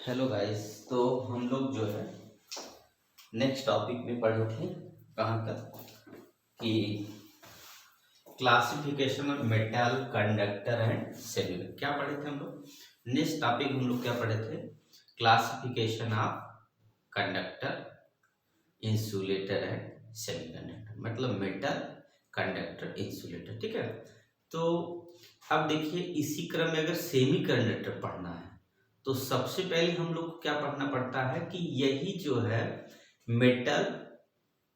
Hello guys. तो हम लोग जो है नेक्स्ट टॉपिक में पढ़े थे कहाँ तक कि classification of metal conductor and cellular. क्या पढ़े थे हम लोग? नेक्स्ट टॉपिक हम लोग क्या पढ़े थे? Classification of conductor, insulator and semiconductor, मतलब मेटल, कंडक्टर, इंसुलेटर। ठीक है। तो अब देखिए, इसी क्रम में अगर सेमी कंडक्टर पढ़ना है तो सबसे पहले हम लोग को क्या पढ़ना पड़ता है कि यही जो है मेटल,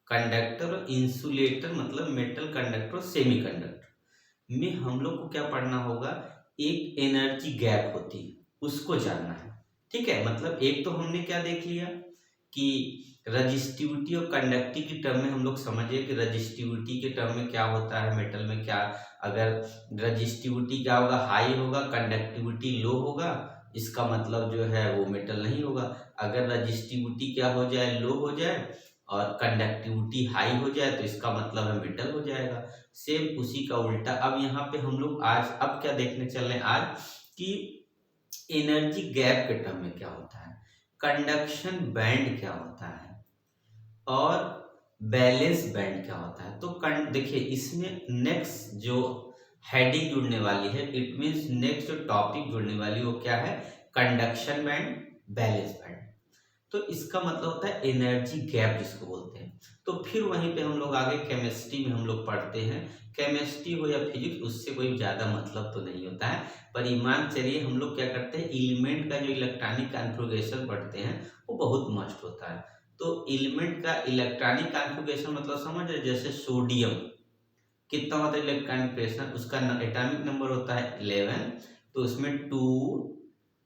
कंडक्टर और इंसुलेटर, मतलब मेटल, कंडक्टर और सेमी कंडक्टर में हम लोग को क्या पढ़ना होगा, एक एनर्जी गैप होती है उसको जानना है। ठीक है। मतलब एक तो हमने क्या देख लिया कि रजिस्टिविटी और कंडक्टिविटी की टर्म में हम लोग समझिए कि रजिस्टिविटी के टर्म में क्या होता है मेटल में, क्या अगर रजिस्टिविटी क्या होगा, हाई होगा, कंडक्टिविटी लो होगा, इसका मतलब जो है वो मेटल नहीं होगा। अगर रजिस्टिविटी क्या हो जाए, लो हो जाए, और कंडक्टिविटी हाई हो जाए तो इसका मतलब है मेटल हो जाएगा। सेम उसी का उल्टा। अब यहाँ पे हम लोग आज अब क्या देखने चल रहे हैं आज कि एनर्जी गैप के टर्म में क्या होता है, कंडक्शन बैंड क्या होता है और बैलेंस बैंड क्या होता है। तो देखिए, इसमें नेक्स्ट जो हेडिंग जुड़ने वाली है, इट मींस नेक्स्ट जो टॉपिक जुड़ने वाली वो क्या है, कंडक्शन बैंड, बैलेंस बैंड। तो इसका मतलब होता है एनर्जी गैप जिसको बोलते हैं। तो फिर वहीं पे हम लोग आगे केमिस्ट्री में हम लोग पढ़ते हैं, केमिस्ट्री हो या फिजिक्स, उससे कोई ज़्यादा मतलब तो नहीं होता है। पर ईमान चलिए, हम लोग क्या करते हैं, एलिमेंट का जो इलेक्ट्रॉनिक कॉन्फ़िगरेशन पढ़ते हैं वो बहुत मस्त होता है। तो एलिमेंट का इलेक्ट्रॉनिक कॉन्फ़िगरेशन मतलब समझ रहे, जैसे सोडियम कितना होता है इलेक्ट्रॉनिक प्रेशर, उसका एटॉमिक नंबर होता है 11। तो उसमें टू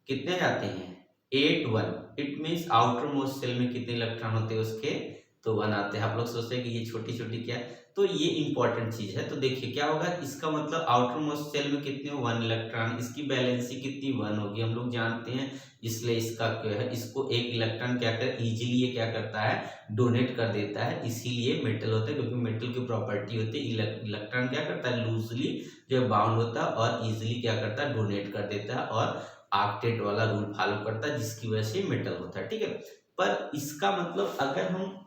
कितने जाते हैं, 8 1। It means outermost shell में कितने इलेक्ट्रॉन होते हैं उसके, तो 1 आते हैं। आप लोग सोचते हैं कि ये छोटी छोटी क्या है, तो ये इंपॉर्टेंट चीज है। तो देखिए क्या होगा, इसका मतलब आउटर मोस्ट सेल में कितने, 1 इलेक्ट्रॉन, इसकी वैलेंसी कितनी, 1 होगी, हम लोग जानते हैं। इसलिए इसका क्या है, इसको एक इलेक्ट्रॉन क्या कर इजीली ये क्या करता है, डोनेट कर देता है। इसीलिए मेटल होता है, क्योंकि मेटल की प्रॉपर्टी होती है इलेक्ट्रॉन क्या करता है, लूजली जो बाउंड होता है और इजीली क्या करता है, डोनेट कर देता है और आर्कटेट वाला रूल फॉलो करता है, जिसकी वजह से मेटल होता है। ठीक है। पर इसका मतलब अगर हम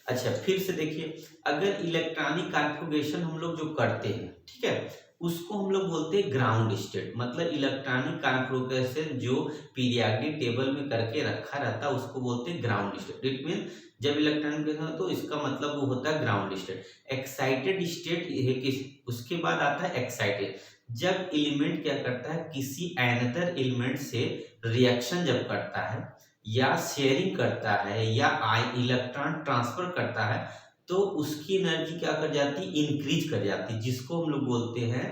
अच्छा फिर से देखिए, अगर इलेक्ट्रॉनिक कॉन्फ़िगरेशन हम लोग जो करते हैं, ठीक है, उसको हम लोग बोलते हैं ग्राउंड स्टेट। मतलब इलेक्ट्रॉनिक कॉन्फ़िगरेशन जो पीरियोडिक टेबल में करके रखा रहता है उसको बोलते हैं ग्राउंड स्टेट। इट मीन जब इलेक्ट्रॉनिक तो इसका मतलब वो होता है ग्राउंड स्टेट। एक्साइटेड स्टेट है किस, उसके बाद आता है एक्साइटेड, जब एलिमेंट क्या करता है, किसी अनदर एलिमेंट से रिएक्शन जब करता है या शेयरिंग करता है या इलेक्ट्रॉन ट्रांसफर करता है, तो उसकी एनर्जी क्या कर जाती है, इंक्रीज कर जाती है, जिसको हम लोग बोलते हैं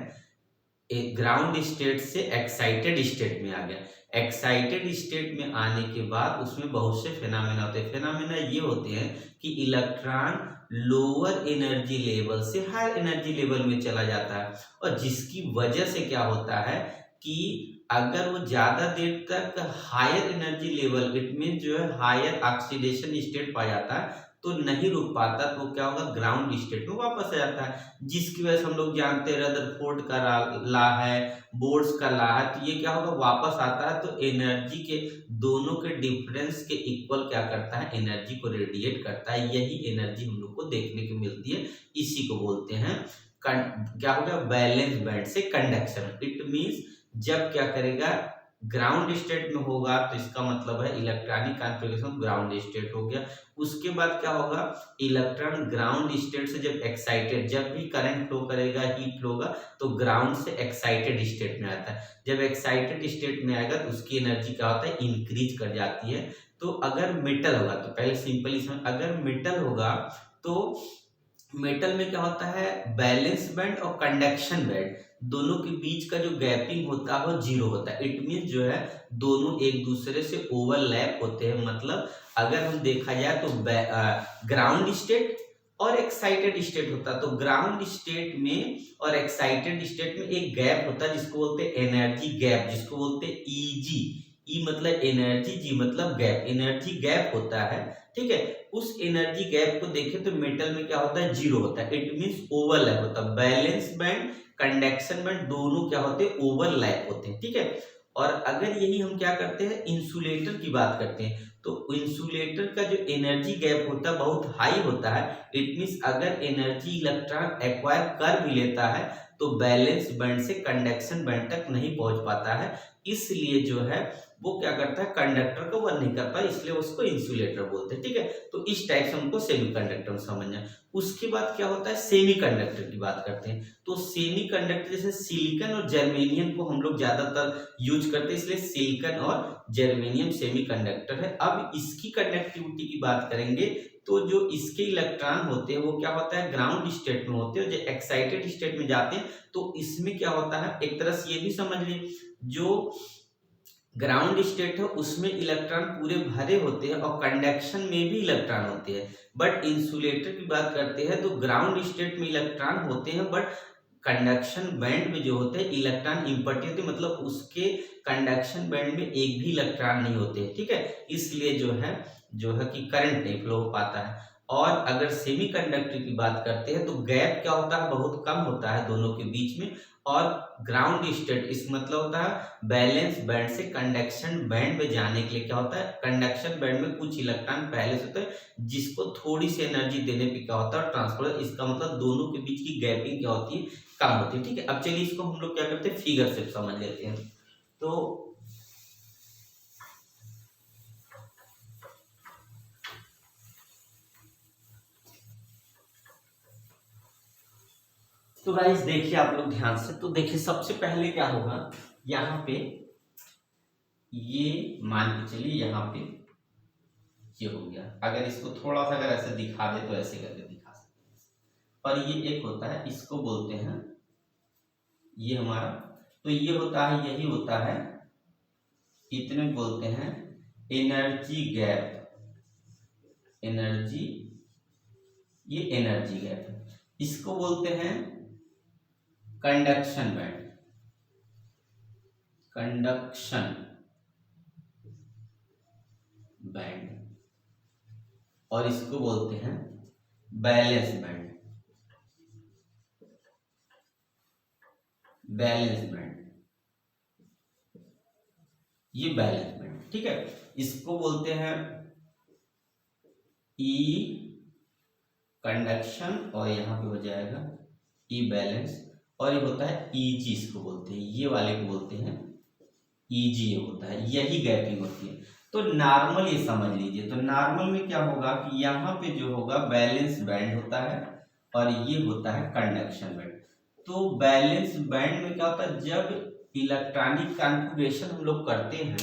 एक ग्राउंड स्टेट से एक्साइटेड स्टेट में आ गया। एक्साइटेड स्टेट में आने के बाद उसमें बहुत से फेनामेना होते हैं। फेनामेना ये होते हैं कि इलेक्ट्रॉन लोअर एनर्जी लेवल से हायर एनर्जी लेवल में चला जाता है, और जिसकी वजह से क्या होता है कि अगर वो ज्यादा देर तक higher energy level, it mean जो है हायर ऑक्सीडेशन स्टेट पा जाता है, तो नहीं रुक पाता, तो क्या होगा, ग्राउंड स्टेट में वापस आ जाता है। जिसकी वजह से हम लोग जानते हैं रदरफोर्ड का ला है, बोर्ड्स का ला है, तो ये क्या होगा, वापस आता है तो एनर्जी के दोनों के डिफरेंस के इक्वल क्या करता है, एनर्जी को रेडिएट करता है। यही एनर्जी हम लोग को देखने को मिलती है, इसी को बोलते हैं क्या हो गया, बैलेंस बैंड से कंडक्शन। इट मींस जब क्या करेगा, ग्राउंड स्टेट में होगा तो इसका मतलब है इलेक्ट्रॉनिक कॉन्फ़िगरेशन ग्राउंड स्टेट हो गया। उसके बाद क्या होगा, इलेक्ट्रॉन ग्राउंड स्टेट से जब एक्साइटेड, जब भी करंट फ्लो करेगा, हीट फ्लो होगा, तो ग्राउंड से एक्साइटेड स्टेट में आता है। जब एक्साइटेड स्टेट में आएगा तो उसकी एनर्जी क्या होता है, इंक्रीज कर जाती है। तो अगर मेटल होगा, तो पहले सिंपली समझ, अगर मेटल होगा तो मेटल में क्या होता है, बैलेंस बैंड और कंडक्शन बैंड दोनों के बीच का जो गैपिंग होता है वो जीरो होता है। इट मीन जो है दोनों एक दूसरे से ओवरलैप होते हैं। मतलब अगर हम देखा जाए तो ग्राउंड स्टेट और एक्साइटेड स्टेट होता है, तो ग्राउंड स्टेट में और एक्साइटेड स्टेट में एक गैप होता है जिसको बोलते हैं एनर्जी गैप, जिसको बोलते हैं ईजी। ई मतलब एनर्जी, जी मतलब गैप, एनर्जी गैप होता है। ठीक है। उस एनर्जी गैप को देखें तो मेटल में क्या होता है, जीरो होता है। इट मींस ओवरलैप होता है। बैलेंस बैंड, कंडक्शन बैंड दोनों क्या होते हैं, ओवरलैप होते हैं। ठीक है। और अगर यही हम क्या करते हैं इंसुलेटर की बात करते हैं, तो इंसुलेटर का जो एनर्जी गैप होता है बहुत हाई होता है। इट मीन्स अगर एनर्जी इलेक्ट्रॉन एक्वायर कर भी लेता है तो बैलेंस बैंड से कंडक्शन बैंड तक नहीं पहुंच पाता है, इसलिए जो है वो क्या करता है कंडक्टर को बंद नहीं करता, इसलिए उसको इंसुलेटर बोलते हैं। ठीक है, तो इस टाइप से हमको सेमीकंडक्टर समझना है। उसके बाद क्या होता है सेमीकंडक्टर की बात करते हैं, तो सेमीकंडक्टर जैसे सिलिकॉन और जर्मेनियम को हम लोग ज्यादातर यूज करते हैं, इसलिए सिलिकॉन और जर्मेनियम सेमीकंडक्टर है। अब इसकी कंडक्टिविटी की बात करेंगे तो जो इसके इलेक्ट्रॉन होते हैं वो क्या होता है ग्राउंड स्टेट में होते हैं, जो एक्साइटेड स्टेट में जाते हैं तो इसमें क्या होता है एक तरह से ये भी समझ लीजिए जो ग्राउंड स्टेट है उसमें इलेक्ट्रॉन पूरे भरे होते हैं और कंडक्शन में भी इलेक्ट्रॉन होते हैं। बट इंसुलेटर की बात करते हैं तो ग्राउंड स्टेट में इलेक्ट्रॉन होते हैं बट कंडक्शन बैंड में जो होते हैं इलेक्ट्रॉन इम्पटी होते हैं, मतलब उसके कंडक्शन बैंड में एक भी इलेक्ट्रॉन नहीं होते। ठीक है, इसलिए जो है कि करंट नहीं फ्लो हो पाता है। और अगर सेमीकंडक्टर की बात करते हैं तो गैप क्या होता है बहुत कम होता है दोनों के बीच में। और ग्राउंड स्टेट इस मतलब होता है बैलेंस बैंड से कंडक्शन बैंड में जाने के लिए क्या होता है कंडक्शन बैंड में कुछ इलेक्ट्रॉन पहले से होते हैं जिसको थोड़ी सी एनर्जी देने पे क्या होता है ट्रांसफर, इसका मतलब दोनों के बीच की गैपिंग क्या होती है कम होती है। ठीक है, अब चलिए इसको हम लोग क्या करते हैं फिगर से समझ लेते हैं। तो गाइस देखिए आप लोग ध्यान से, तो देखिए सबसे पहले क्या होगा यहाँ पे ये मान के चलिए यहाँ पे ये हो गया। अगर इसको थोड़ा सा अगर ऐसे दिखा दे तो ऐसे करके दिखा सकते हैं। और ये एक होता है इसको बोलते हैं ये हमारा, तो ये होता है यही होता है इतने बोलते हैं एनर्जी गैप, एनर्जी ये एनर्जी गैप है। इसको बोलते हैं कंडक्शन बैंड, कंडक्शन बैंड, और इसको बोलते हैं बैलेंस बैंड, बैलेंस बैंड, ये बैलेंस बैंड। ठीक है, इसको बोलते हैं ई कंडक्शन और यहां पे हो जाएगा ई बैलेंस, और ये होता है ईजी, इसको बोलते हैं ये वाले को बोलते हैं ईजी, ये होता है यही गैपिंग होती है। तो नॉर्मल ये समझ लीजिए, तो नॉर्मल में क्या होगा कि यहाँ पे जो होगा बैलेंस बैंड होता है और ये होता है कंडक्शन बैंड। तो बैलेंस बैंड में क्या होता है जब इलेक्ट्रॉनिक कॉन्फ़िगरेशन हम लोग करते हैं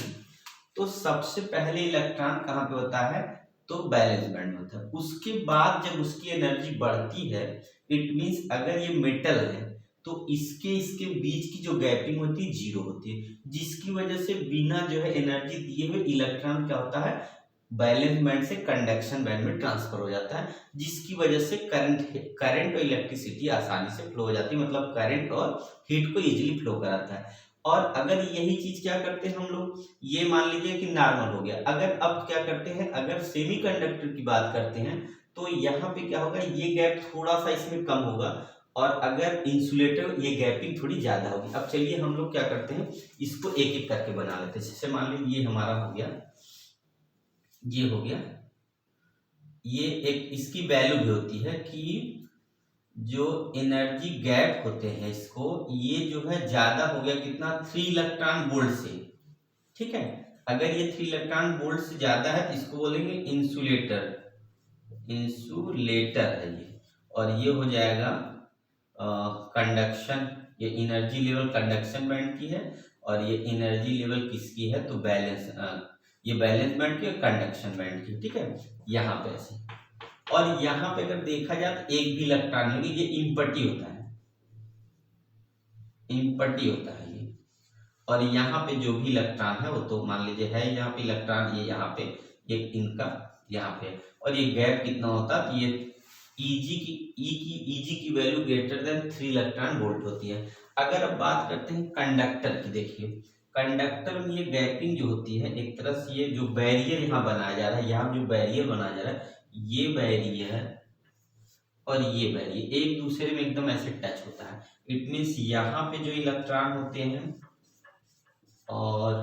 तो सबसे पहले इलेक्ट्रॉन कहाँ पे होता है तो बैलेंस बैंड होता है। उसके बाद जब उसकी एनर्जी बढ़ती है इट मीन्स अगर ये मेटल है तो इसके बीच की जो गैपिंग होती है जीरो होती है, जिसकी वजह से बिना जो है एनर्जी दिए हुए इलेक्ट्रॉन क्या होता है बैलेंस बैंड से कंडक्शन बैंड में ट्रांसफर हो जाता है, जिसकी वजह से करंट और इलेक्ट्रिसिटी आसानी से फ्लो हो जाती है, मतलब करंट और हीट को इजीली फ्लो कराता है। और अगर यही चीज क्या करते हैं हम लोग ये मान लीजिए कि नॉर्मल हो गया, अगर अब क्या करते हैं अगर सेमीकंडक्टर की बात करते हैं तो यहाँ पे क्या होगा ये गैप थोड़ा सा इसमें कम होगा, और अगर इंसुलेटर ये गैपिंग थोड़ी ज्यादा होगी। अब चलिए हम लोग क्या करते हैं इसको एक एक करके बना लेते हैं। जैसे मान लीजिए ये हमारा हो गया, ये हो गया, ये एक इसकी वैल्यू भी होती है कि जो एनर्जी गैप होते हैं इसको ये जो है ज्यादा हो गया कितना 3 इलेक्ट्रॉन वोल्ट से। ठीक है, अगर ये 3 इलेक्ट्रॉन वोल्ट से ज्यादा है तो इसको बोलेंगे इंसुलेटर, इंसुलेटर है ये, और ये हो जाएगा कंडक्शन, ये एनर्जी लेवल कंडक्शन बैंड की है और ये एनर्जी लेवल किसकी है तो बैलेंस, ये बैलेंस बैंड की और कंडक्शन बैंड की। ठीक है, यहाँ पे ऐसे, और यहाँ पे अगर देखा जाए तो एक भी इलेक्ट्रॉन नहीं, ये इम्पटी होता है, इम्पटी होता है ये। और यहाँ पे जो भी इलेक्ट्रॉन है वो तो मान लीजिए है यहाँ पे इलेक्ट्रॉन, ये यहाँ पे ये इनका यहाँ पे, और ये गैप कितना होता है तो ये ईजी की value greater than 3 electron volt होती है। अगर अब बात करते हैं कंडक्टर की, देखिए कंडक्टर में ये गैपिंग जो होती है एक तरह से ये जो बैरियर यहाँ बनाया जा रहा है, यहाँ जो बैरियर बनाया जा रहा है ये बैरियर और ये बैरियर एक दूसरे में एकदम ऐसे टच होता है। इट मीन्स यहाँ पे जो इलेक्ट्रॉन होते हैं और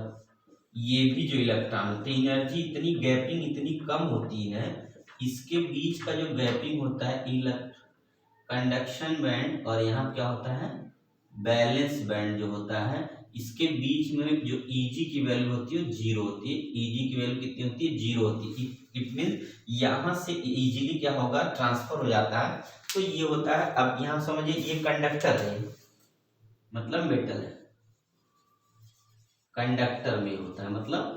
ये भी जो इलेक्ट्रॉन होते हैं, एनर्जी इतनी गैपिंग इतनी कम होती है, इसके बीच का जो गैपिंग होता है कंडक्शन बैंड, और यहाँ क्या होता है बैलेंस बैंड जो होता है, इसके बीच में जो Eg की वैल्यू होती है जीरो होती है। Eg की वैल्यू कितनी होती है, जीरो होती है। इट मीन यहाँ से इजीली क्या होगा, ट्रांसफर हो जाता है। तो ये होता है, अब यहाँ समझिए ये कंडक्टर है, मतलब मेटल है, कंडक्टर में होता है मतलब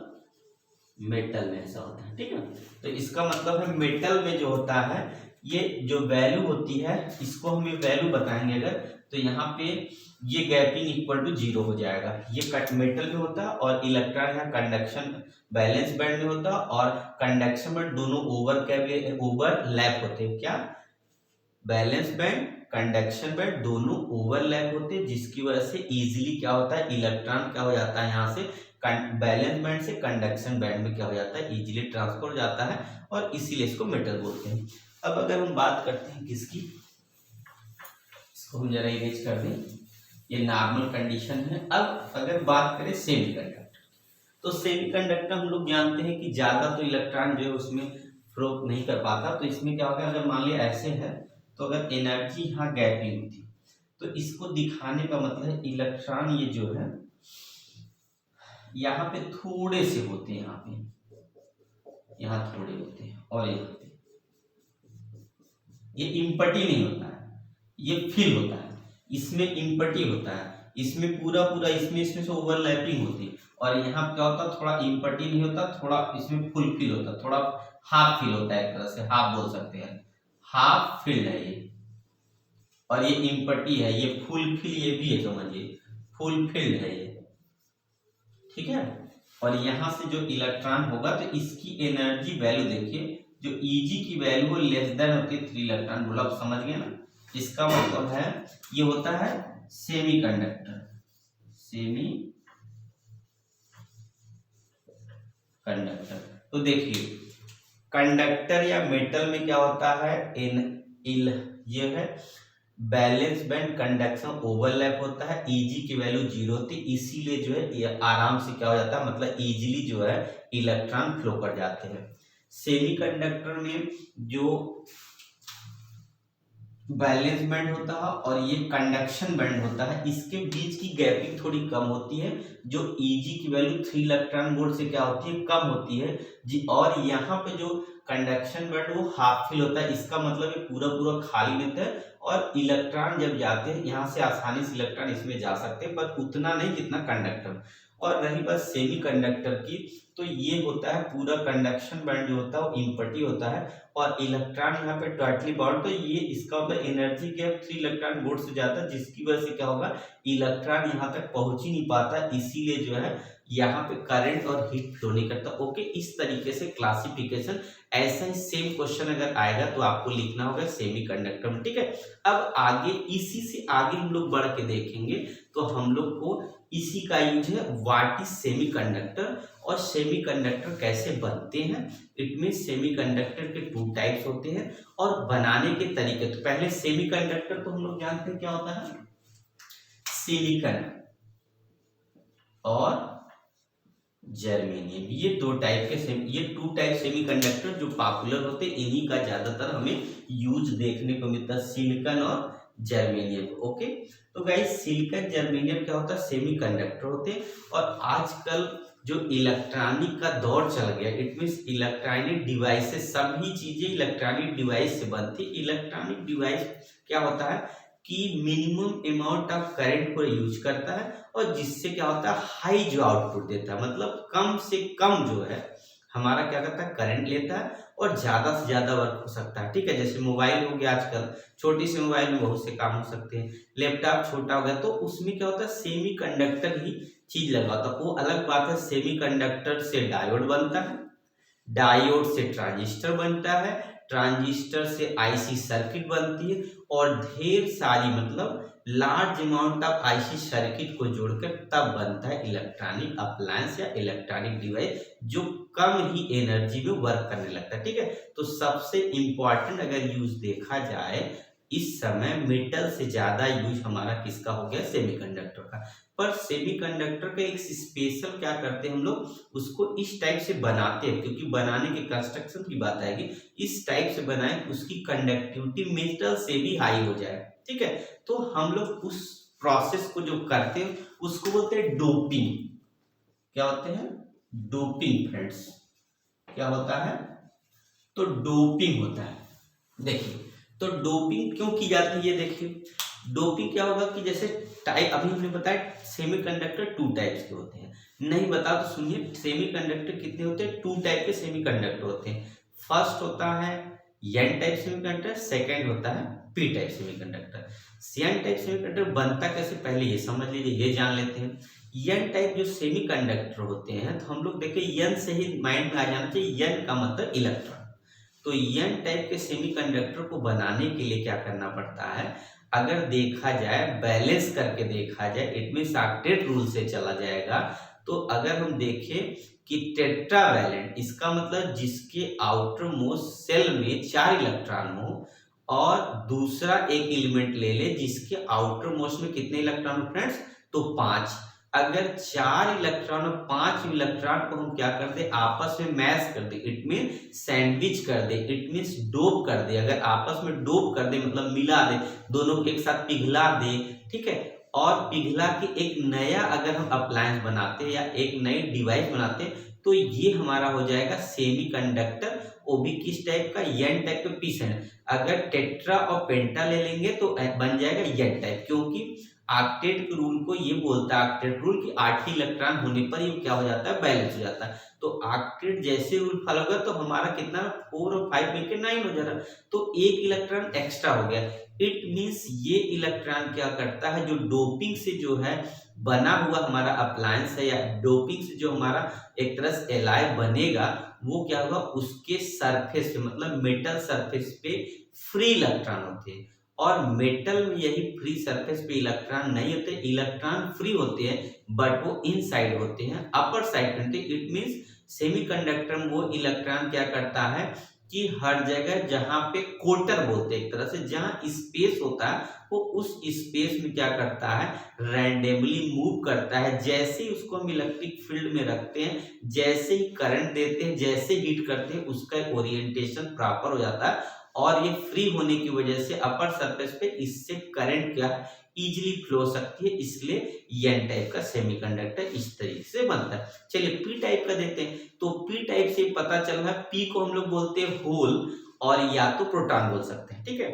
मेटल में ऐसा होता है, ठीक है। तो इसका मतलब है मेटल में जो होता है, ये जो वैल्यू होती है, इसको हम ये वैल्यू बताएंगे अगर, तो यहाँ पे ये गैपिंग इक्वल टू जीरो हो जाएगा। ये मेटल में होता है और इलेक्ट्रॉन यहाँ कंडक्शन बैलेंस बैंड में होता है, और कंडक्शन बैंड दोनों ओवरलैप होते हैं। क्या, बैलेंस बैंड कंडक्शन बैंड दोनों ओवरलैप होते हैं, जिसकी वजह से इजीली क्या होता है, इलेक्ट्रॉन क्या हो जाता है, यहाँ से बैलेंस बैंड से कंडक्शन बैंड में क्या हो जाता है, इजीली ट्रांसफर हो जाता है, और इसीलिए इसको मेटल बोलते हैं। अब अगर हम बात करते हैं किसकी, इसको हम जरा इरेज कर दें, ये नॉर्मल कंडीशन है। अब अगर बात करें सेमीकंडक्टर, तो सेमीकंडक्टर हम लोग जानते हैं कि ज्यादा तो इलेक्ट्रॉन जो है उसमें फ्लो नहीं कर पाता। तो इसमें क्या होगा, अगर मान लिया ऐसे है, तो अगर एनर्जी यहाँ गैपिंग होती, तो इसको दिखाने का मतलब इलेक्ट्रॉन ये जो है यहाँ पे थोड़े से होते हैं, यहाँ थोड़े होते हैं, और यहाँ पे ये इम्पटी नहीं होता है, ये फिल होता है। इसमें इम्पटी होता है, इसमें पूरा पूरा इसमें से ओवरलैपिंग होती है, और यहाँ क्या होता है, थोड़ा इम्पटी नहीं होता, थोड़ा इसमें फुल फिल होता है, थोड़ा हाफ फिल होता है, एक तरह से हाफ बोल सकते हैं, हाफ फिल्ड है ये, और ये इम्पटी है, ये फुल फिल ये भी है, समझिए फुल फिल्ड है ये, ठीक है। और यहाँ से जो इलेक्ट्रॉन होगा, तो इसकी एनर्जी वैल्यू देखिए, जो Eg की वैल्यू लेस देन होती है 3 इलेक्ट्रॉन बोला, आप समझ गए ना। इसका मतलब है ये होता है सेमीकंडक्टर, तो देखिए कंडक्टर या मेटल में क्या होता है, ये है बैलेंस बैंड कंडक्शन ओवरलैप होता है, Eg की वैल्यू जीरो होती है, इसीलिए जो है ये आराम से क्या हो जाता है, मतलब इजीली जो है इलेक्ट्रॉन फ्लो कर जाते हैं। सेमीकंडक्टर में जो बैलेंस बैंड होता है और ये कंडक्शन बैंड होता है, इसके बीच की गैपिंग थोड़ी कम होती है, जो Eg की वैल्यू 3 इलेक्ट्रॉन वोल्ट से क्या होती है, कम होती है जी। और यहाँ पे जो कंडक्शन बैंड वो हाफ फिल होता है, इसका मतलब ये पूरा पूरा खाली नहीं होता है, और इलेक्ट्रॉन जब जाते हैं यहाँ से आसानी से इलेक्ट्रॉन इसमें जा सकते हैं, पर उतना नहीं जितना कंडक्टर। और रही बात सेमीकंडक्टर की, तो ये होता है पूरा कंडक्शन बैंड जो होता है वो इम्पटी होता है, और इलेक्ट्रॉन यहाँ पे टोटली बाउंड, तो ये इसका मतलब एनर्जी गैप 3 इलेक्ट्रॉन वोल्ट से जाता है, जिसकी वजह से क्या होगा, इलेक्ट्रॉन यहाँ तक पहुंच ही नहीं पाता, इसीलिए जो है यहाँ पे करंट और हीट फ्लो नहीं करता। ओके, इस तरीके से क्लासिफिकेशन, ऐसा ही सेम क्वेश्चन अगर आएगा तो आपको लिखना होगा सेमीकंडक्टर में, ठीक है। अब आगे इसी से आगे हम लोग बढ़ के देखेंगे, तो हम लोग को इसी का यूज है, व्हाट इज सेमीकंडक्टर और सेमीकंडक्टर कैसे बनते हैं। इट मीन सेमीकंडक्टर के 2 टाइप्स होते हैं और बनाने के तरीके। तो पहले सेमीकंडक्टर तो हम लोग जानते हैं क्या होता है, सिलिकॉन और जर्मेनियम, ये 2 टाइप के ये 2 टाइप सेमीकंडक्टर जो पॉपुलर होते हैं, इन्हीं का ज्यादातर हमें यूज देखने को मिलता है, सिलिकॉन और जर्मेनियम। ओके, तो गाइस सिलिकॉन जर्मेनियम क्या होता है, सेमीकंडक्टर होते हैं। और आजकल जो इलेक्ट्रॉनिक का दौर चल गया, इट मीन्स इलेक्ट्रॉनिक डिवाइसेस, सभी चीजें इलेक्ट्रॉनिक डिवाइस से बनती। इलेक्ट्रॉनिक डिवाइस क्या होता है कि मिनिमम अमाउंट ऑफ करंट को यूज करता है, और जिससे क्या होता है, हाई जो आउटपुट देता है, मतलब कम से कम जो है हमारा क्या करता है, करंट लेता है, और ज्यादा से ज्यादा वर्क हो सकता है, ठीक है। जैसे मोबाइल हो गया, आजकल छोटी सी मोबाइल में बहुत से काम हो सकते हैं, लैपटॉप छोटा हो गया, तो उसमें क्या होता है, सेमीकंडक्टर ही चीज लगा होता है। वो अलग बात है, सेमीकंडक्टर से डायोड बनता है, डायोड से ट्रांजिस्टर बनता है, ट्रांजिस्टर से आईसी सर्किट बनती है, और ढेर सारी मतलब large amount of IC circuit को जोड़कर तब बनता है इलेक्ट्रॉनिक अप्लायंस या इलेक्ट्रॉनिक डिवाइस, जो कम ही एनर्जी में वर्क करने लगता है, ठीक है। तो सबसे इंपॉर्टेंट अगर यूज देखा जाए इस समय मेटल से ज्यादा यूज हमारा किसका हो गया, सेमीकंडक्टर का। पर सेमीकंडक्टर का एक स्पेशल क्या करते हैं हम लोग, उसको इस टाइप से बनाते हैं, क्योंकि बनाने के कंस्ट्रक्शन की बात आएगी, इस टाइप से बनाए उसकी कंडक्टिविटी मेटल से भी हाई हो जाए, ठीक है। तो हम लोग उस प्रोसेस को जो करते हैं उसको बोलते हैं डोपिंग। क्या होते हैं, डोपिंग फ्रेंड्स। क्या होता है, तो डोपिंग होता है। देखिए, तो डोपिंग क्यों की जाती है, ये देखिए डोपिंग क्या होगा कि जैसे टाइप अभी हमने बताया सेमीकंडक्टर 2 टाइप्स के होते हैं, नहीं बता तो सुनिए, सेमीकंडक्टर कितने होते हैं, 2 टाइप के सेमीकंडक्टर होते हैं। फर्स्ट होता है एन टाइप सेमीकंडक्टर, सेकंड होता है P type semiconductor. N type semiconductor बनता कैसे, पहले ये समझ लीजिए, ये जान लेते हैं। एन टाइप जो सेमीकंडक्टर होते हैं, तो हम लोग देखिए एन से ही माइंड में आ जाना चाहिए, एन का मतलब इलेक्ट्रॉन। तो एन टाइप के सेमीकंडक्टर को बनाने के लिए क्या करना पड़ता है, अगर देखा जाए, बैलेंस करके देखा जाए, इट मींस ऑक्टेट रूल से चला जाएगा, तो अगर हम देखें कि टेट्रावैलेंट, इसका मतलब जिसके आउटर मोस्ट सेल में 4 इलेक्ट्रॉन हो, और दूसरा एक एलिमेंट ले ले जिसके आउटर मोस्ट में कितने इलेक्ट्रॉन हो फ्रेंड्स, तो 5। अगर 4 इलेक्ट्रॉन और 5 इलेक्ट्रॉन को हम क्या कर दे, आपस में मैश कर दे, इट मीन सैंडविच कर दे, इट मीन्स डोप कर दे। अगर आपस में डोप कर दे मतलब मिला दे, दोनों को एक साथ पिघला दे, ठीक है, और पिघला के एक नया अगर हम अप्लायंस बनाते हैं या एक नई डिवाइस बनाते हैं, तो ये हमारा हो जाएगा सेमीकंडक्टर। वो भी किस टाइप का, एन टाइप का पीस है। अगर टेट्रा और पेंटा ले लेंगे तो बन जाएगा एन टाइप, क्योंकि ऑक्टेट के रूल को ये बोलता है, ऑक्टेट रूल की 8 इलेक्ट्रॉन होने पर ये क्या हो जाता है, बैलेंस हो जाता है। तो ऑक्टेट जैसे रूल फॉलो होगा तो हमारा कितना 4 और 5 मिलकर 9 हो जा रहा है, तो एक इलेक्ट्रॉन एक्स्ट्रा हो गया। इट मींस ये इलेक्ट्रॉन क्या करता है, जो डोपिंग से जो है बना हुआ हमारा अप्लायंस है, या डोपिंग से जो हमारा एक तरह से एलॉय बनेगा, वो क्या होगा, उसके सरफेस पे मतलब मेटल सरफेस पे फ्री इलेक्ट्रॉन होते हैं। और मेटल में यही फ्री सरफेस पे इलेक्ट्रॉन नहीं होते, इलेक्ट्रॉन फ्री होते हैं बट वो इनसाइड होते हैं, अपर साइड होते हैं। इट मींस सेमीकंडक्टर में वो इलेक्ट्रॉन क्या करता है कि हर जगह जहां पे कोटर बोलते हैं एक तरह से, जहां स्पेस होता है, वो उस स्पेस में क्या करता है, रैंडमली मूव करता है। जैसे ही उसको हम इलेक्ट्रिक फील्ड में रखते हैं, जैसे ही करंट देते हैं, जैसे हीट करते हैं, उसका ओरिएंटेशन प्रॉपर हो जाता है, और ये फ्री होने की वजह से अपर सरफेस पे इससे करंट क्या इजीली फ्लो हो सकती है, इसलिए एन टाइप का सेमीकंडक्टर इस तरीके से बनता है। चलिए पी टाइप का देखते हैं। तो पी टाइप से पता चल रहा है, पी को हम लोग बोलते हैं होल, और या तो प्रोटॉन बोल सकते हैं, ठीक है,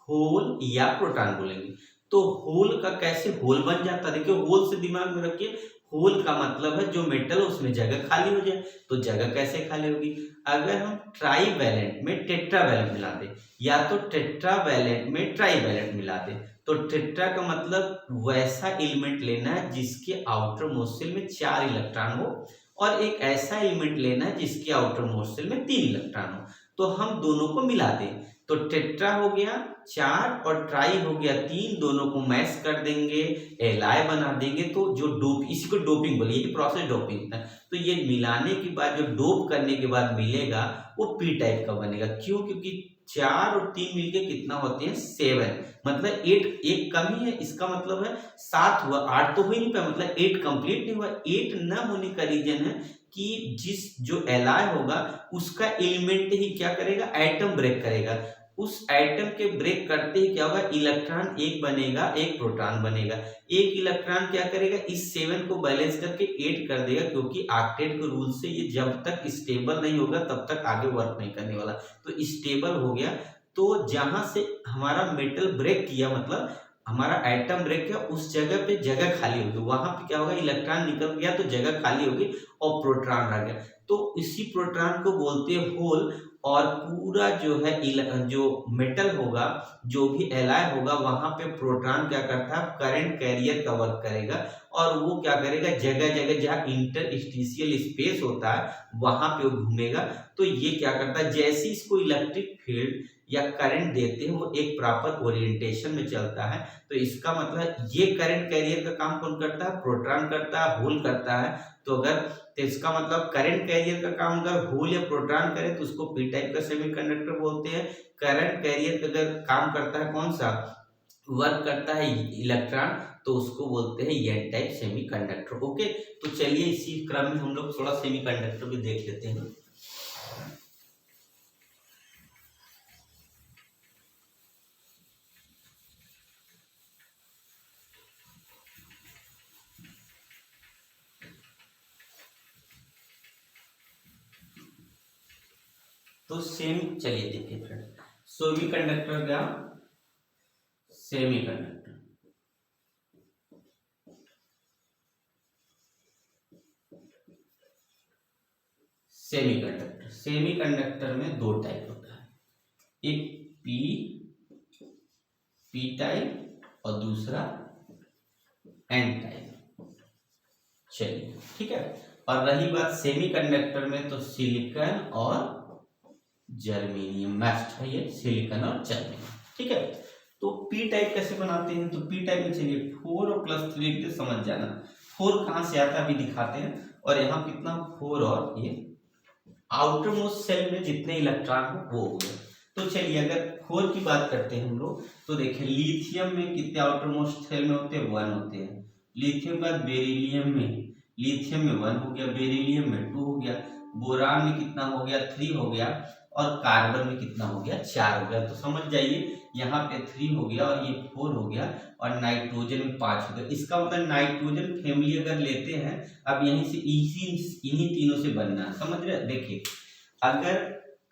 होल या प्रोटॉन बोलेंगे। तो होल का कैसे होल बन जाता है, देखिए होल से दिमाग में रखिए, होल का मतलब है जो मेटल उसमें जगह खाली हो जाए। तो जगह कैसे खाली होगी, अगर हम ट्राईवैलेंट में टेट्रावैलेंट मिला दे, या तो टेट्रावैलेंट में ट्राईवैलेंट मिला दे, तो टेट्रा का मतलब वैसा एलिमेंट लेना है जिसके आउटर मोस्ट शेल में 4 इलेक्ट्रॉन हो, और एक ऐसा एलिमेंट लेना है जिसके आउटर मोस्ट शेल में 3 इलेक्ट्रॉन हो। तो हम दोनों को मिला दें, तो टेट्रा हो गया 4 और ट्राई हो गया 3, दोनों को मैश कर देंगे, एलाय बना देंगे, तो जो डोप, इसी को डोपिंग बोलिए, ये प्रोसेस डोपिंग होता है। तो ये मिलाने के बाद जो डोप करने के बाद मिलेगा वो पी टाइप का बनेगा। क्यों, क्योंकि 4 और 3 मिलके कितना होते हैं 7, मतलब 8, एक कम ही है, इसका मतलब है 7 हुआ, 8 तो हो ही नहीं पाया, मतलब 8 कंप्लीट नहीं हुआ। 8 न होने का रीजन है कि जिस जो एलाय होगा उसका एलिमेंट ही क्या करेगा, एटम ब्रेक करेगा। उस एटम के ब्रेक करते ही क्या होगा, इलेक्ट्रॉन एक बनेगा, एक प्रोटॉन बनेगा। एक इलेक्ट्रॉन क्या करेगा, इस 7 को बैलेंस करके 8 कर देगा, क्योंकि ऑक्टेट के रूल से ये जब तक स्टेबल नहीं होगा तब तक आगे वर्क नहीं करने वाला। तो स्टेबल हो गया, तो जहां से हमारा मेटल ब्रेक किया, मतलब हमारा एटम ब्रेक किया, उस जगह पे जगह खाली होगी, वहां पे क्या होगा, इलेक्ट्रॉन निकल गया तो जगह खाली होगी और प्रोटॉन रह गया। तो इसी प्रोटॉन को बोलते हैं होल। और पूरा जो है जो मेटल होगा, जो भी एलाय होगा, वहां पे प्रोटॉन क्या करता है, करंट कैरियर का वर्क करेगा, और वो क्या करेगा, जगह जगह जहाँ इंटरस्टिशियल स्पेस होता है वहां पे वो घूमेगा। तो ये क्या करता है, जैसे इसको इलेक्ट्रिक फील्ड या करंट देते हैं वो एक प्रॉपर ओरिएंटेशन में चलता है, तो इसका मतलब ये करंट कैरियर का काम कौन करता है, प्रोटॉन करता है, होल करता है। तो इसका मतलब करंट कैरियर का काम अगर होल या प्रोटॉन करे तो उसको पी टाइप का सेमीकंडक्टर बोलते हैं। करंट कैरियर का अगर काम करता है कौन सा, वर्क करता है इलेक्ट्रॉन, तो उसको बोलते हैं एन टाइप सेमीकंडक्टर। ओके, तो चलिए इसी क्रम में हम लोग थोड़ा सेमीकंडक्टर भी देख लेते हैं। तो चलिए देखिए फ्रेंड, सेमीकंडक्टर क्या, सेमीकंडक्टर सेमीकंडक्टर में दो टाइप होता है, एक पी टाइप और दूसरा एन टाइप। चलिए ठीक है, और रही बात सेमीकंडक्टर में तो सिलिकॉन और जर्मेनियम मस्ट है, ये सिलिकॉन और जर्मेनियम। ठीक है, तो पी टाइप कैसे बनाते हैं, तो पी टाइप में चलिए 4 और +3 लिख के समझ जाना। 4 कहां से आता है अभी दिखाते हैं, और यहाँ कितना 4 और ये आउटर मोस्ट सेल में जितने इलेक्ट्रॉन हो वो हो गए। तो चलिए अगर 4 की बात करते हैं हम लोग, तो देखिए लिथियम में कितने आउटर मोस्ट सेल में होते हैं, 1 होते हैं। लिथियम का बेरिलियम में, लिथियम में 1 हो गया, बेरिलियम में 2 हो गया, बोरान में कितना हो गया, 3 हो गया, और कार्बन में कितना हो गया, 4 हो गया। तो समझ जाइए यहाँ पे 3 हो गया और ये 4 हो गया, और नाइट्रोजन में 5 हो गया। इसका मतलब नाइट्रोजन फैमिली अगर लेते हैं, अब यहीं से इन्हीं तीनों से बनना है, समझ रहे। देखिए अगर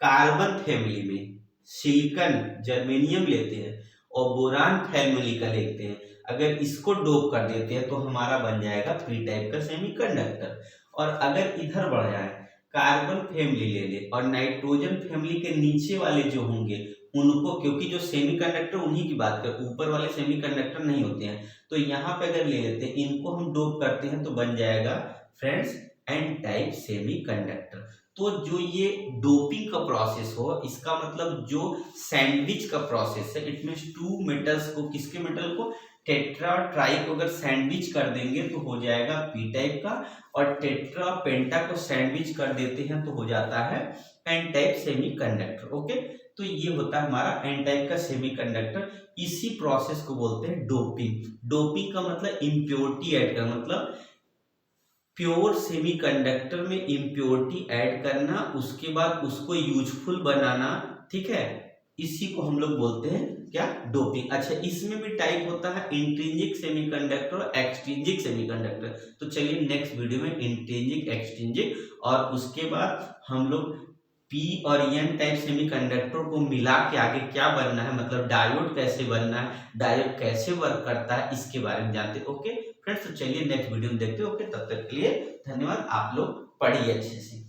कार्बन फैमिली में सिलिकॉन जर्मेनियम लेते हैं और बोरान फैमिली का लेते हैं, अगर इसको डोप कर देते हैं तो हमारा बन जाएगा पी टाइप का सेमीकंडक्टर। और अगर इधर बढ़ जाए, कार्बन फैमिली ले ले और नाइट्रोजन फैमिली के नीचे वाले जो होंगे उनको, क्योंकि जो सेमीकंडक्टर उन्हीं की बात कर, ऊपर वाले सेमीकंडक्टर नहीं होते हैं, तो यहाँ पे अगर ले लेते हैं इनको हम डोप करते हैं तो बन जाएगा फ्रेंड्स एन टाइप सेमीकंडक्टर। तो जो ये डोपिंग का प्रोसेस हो, इसका मतलब जो सैंडविच का प्रोसेस है, इट मींस 2 मेटल्स को, किसके मेटल को, टेट्रा ट्राई को अगर सैंडविच कर देंगे तो हो जाएगा पी टाइप का, और टेट्रा पेंटा को सैंडविच कर देते हैं तो हो जाता है एन टाइप सेमीकंडक्टर। ओके, तो ये होता है हमारा एन टाइप का सेमीकंडक्टर। इसी प्रोसेस को बोलते हैं डोपिंग। डोपिंग का मतलब इम्प्योरिटी ऐड करना, मतलब प्योर सेमीकंडक्टर में इम्प्योरिटी ऐड करना, उसके बाद उसको यूजफुल बनाना। ठीक है, इसी को हम लोग बोलते हैं क्या, डोपिंग। अच्छा, इसमें भी टाइप होता है इंट्रिंसिक सेमीकंडक्टर और एक्सट्रिंसिक सेमीकंडक्टर। तो चलिए नेक्स्ट वीडियो में इंट्रिंसिक एक्सट्रिंसिक, और उसके बाद हम लोग पी और एन टाइप सेमीकंडक्टर को मिला के आगे क्या बनना है, मतलब डायोड कैसे बनना है, डायोड कैसे वर्क करता है, इसके बारे में जानते हैं। ओके फ्रेंड्स, तो चलिए नेक्स्ट वीडियो में देखते हैं। ओके, तब तक के लिए धन्यवाद। आप लोग पढ़िए अच्छे से।